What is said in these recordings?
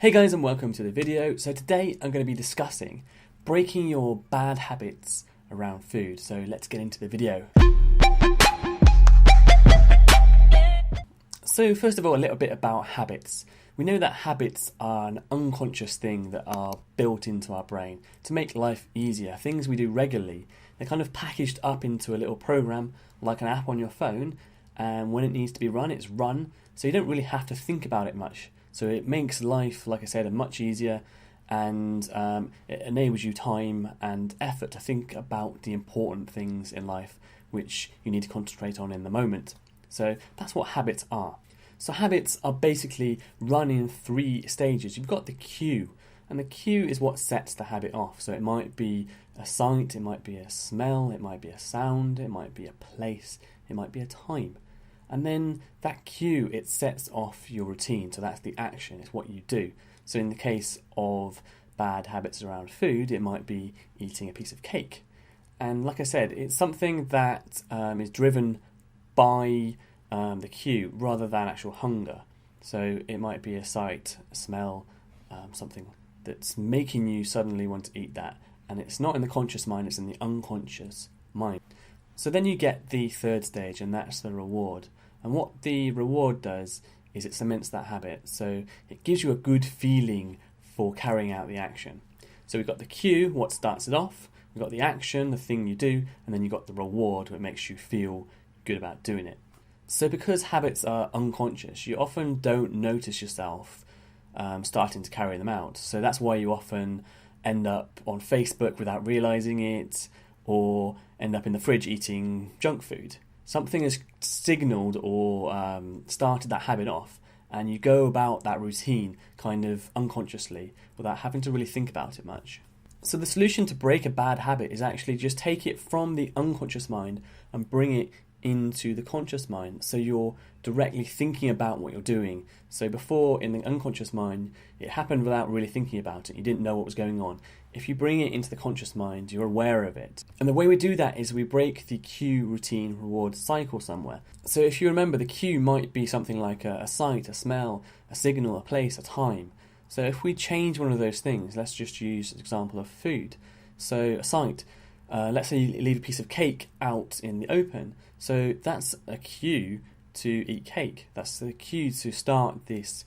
Hey guys, and welcome to the video. So today I'm going to be discussing breaking your bad habits around food. So let's get into the video. So first of all, a little bit about habits. We know that habits are an unconscious thing that are built into our brain to make life easier. Things we do regularly. They're kind of packaged up into a little program like an app on your phone, and when it needs to be run, it's run. So you don't really have to think about it much. So it makes life, like I said, much easier, and it enables you time and effort to think about the important things in life which you need to concentrate on in the moment. So that's what habits are. So habits are basically run in three stages. You've got the cue, and the cue is what sets the habit off. So it might be a sight, it might be a smell, it might be a sound, it might be a place, it might be a time. And then that cue, it sets off your routine. So that's the action, it's what you do. So in the case of bad habits around food, it might be eating a piece of cake. And like I said, it's something that is driven by the cue rather than actual hunger. So it might be a sight, a smell, something that's making you suddenly want to eat that. And it's not in the conscious mind, it's in the unconscious mind. So then you get the third stage, and that's the reward. And what the reward does is it cements that habit. So it gives you a good feeling for carrying out the action. So we've got the cue, what starts it off. We've got the action, the thing you do. And then you've got the reward, what makes you feel good about doing it. So because habits are unconscious, you often don't notice yourself starting to carry them out. So that's why you often end up on Facebook without realising it, or end up in the fridge eating junk food. Something has signalled or started that habit off, and you go about that routine kind of unconsciously without having to really think about it much. So the solution to break a bad habit is actually just take it from the unconscious mind and bring it into the conscious mind, so you're directly thinking about what you're doing. So before, in the unconscious mind, it happened without really thinking about it. You didn't know what was going on. If you bring it into the conscious mind, you're aware of it. And the way we do that is we break the cue, routine, reward cycle somewhere. So if you remember, the cue might be something like a sight, a smell, a signal, a place, a time. So if we change one of those things, let's just use an example of food. So a sight, let's say you leave a piece of cake out in the open. So that's a cue to eat cake. That's the cue to start this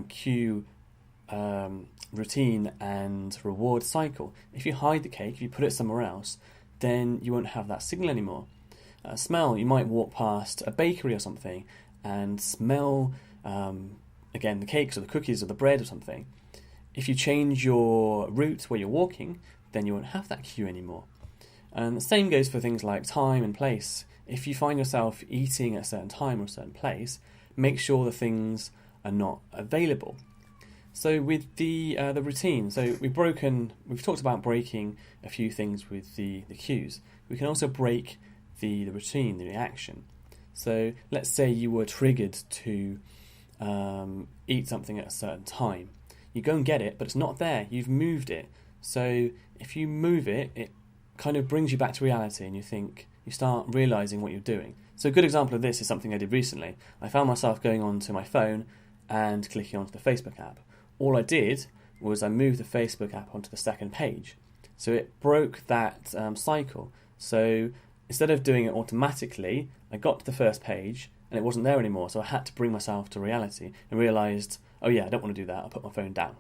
cue, routine and reward cycle. If you hide the cake, if you put it somewhere else, then you won't have that signal anymore. Smell, you might walk past a bakery or something and smell, again, the cakes or the cookies or the bread or something. If you change your route where you're walking, then you won't have that cue anymore. And the same goes for things like time and place. If you find yourself eating at a certain time or a certain place, make sure the things are not available. So with the routine, so we've talked about breaking a few things with the cues. We can also break the routine, the action. So let's say you were triggered to eat something at a certain time. You go and get it, but it's not there. You've moved it. So if you move it, it kind of brings you back to reality, and you start realising what you're doing. So a good example of this is something I did recently. I found myself going onto my phone and clicking onto the Facebook app. All I did was I moved the Facebook app onto the second page. So it broke that cycle. So instead of doing it automatically, I got to the first page and it wasn't there anymore. So I had to bring myself to reality and realised, oh yeah, I don't want to do that. I'll put my phone down.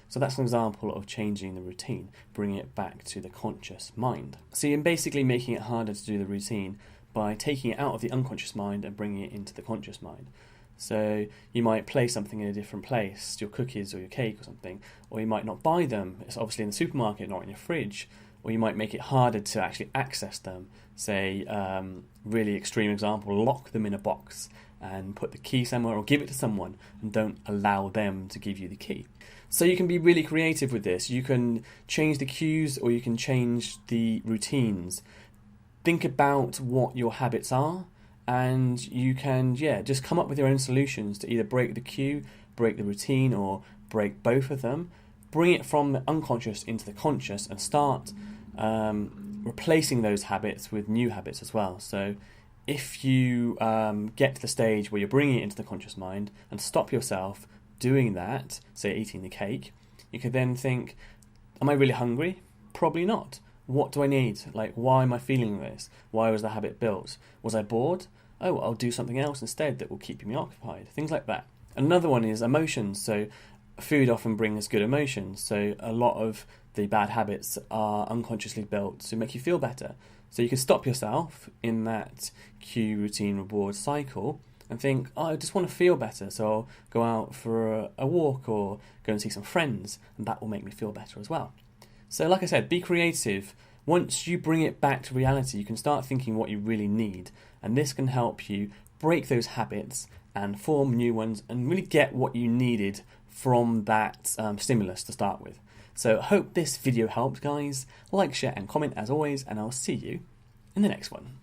So that's an example of changing the routine, bringing it back to the conscious mind. So you're basically making it harder to do the routine by taking it out of the unconscious mind and bringing it into the conscious mind. So you might place something in a different place, your cookies or your cake or something, or you might not buy them. It's obviously in the supermarket, not in your fridge. Or you might make it harder to actually access them. Say, really extreme example, lock them in a box and put the key somewhere, or give it to someone and don't allow them to give you the key. So you can be really creative with this. You can change the cues or you can change the routines. Think about what your habits are, and you can just come up with your own solutions to either break the cue, break the routine, or break both of them. Bring it from the unconscious into the conscious and start replacing those habits with new habits as well. So if you get to the stage where you're bringing it into the conscious mind, and stop yourself, doing that, say eating the cake, you could then think, am I really hungry? Probably not. What do I need? Like, why am I feeling this? Why was the habit built? Was I bored? Oh, I'll do something else instead that will keep me occupied. Things like that. Another one is emotions. So food often brings good emotions. So a lot of the bad habits are unconsciously built to make you feel better. So you can stop yourself in that cue, routine, reward cycle and think, oh, I just want to feel better. So I'll go out for a walk or go and see some friends, and that will make me feel better as well. So like I said, be creative. Once you bring it back to reality, you can start thinking what you really need. And this can help you break those habits and form new ones and really get what you needed from that stimulus to start with. So I hope this video helped, guys. Like, share and comment as always, and I'll see you in the next one.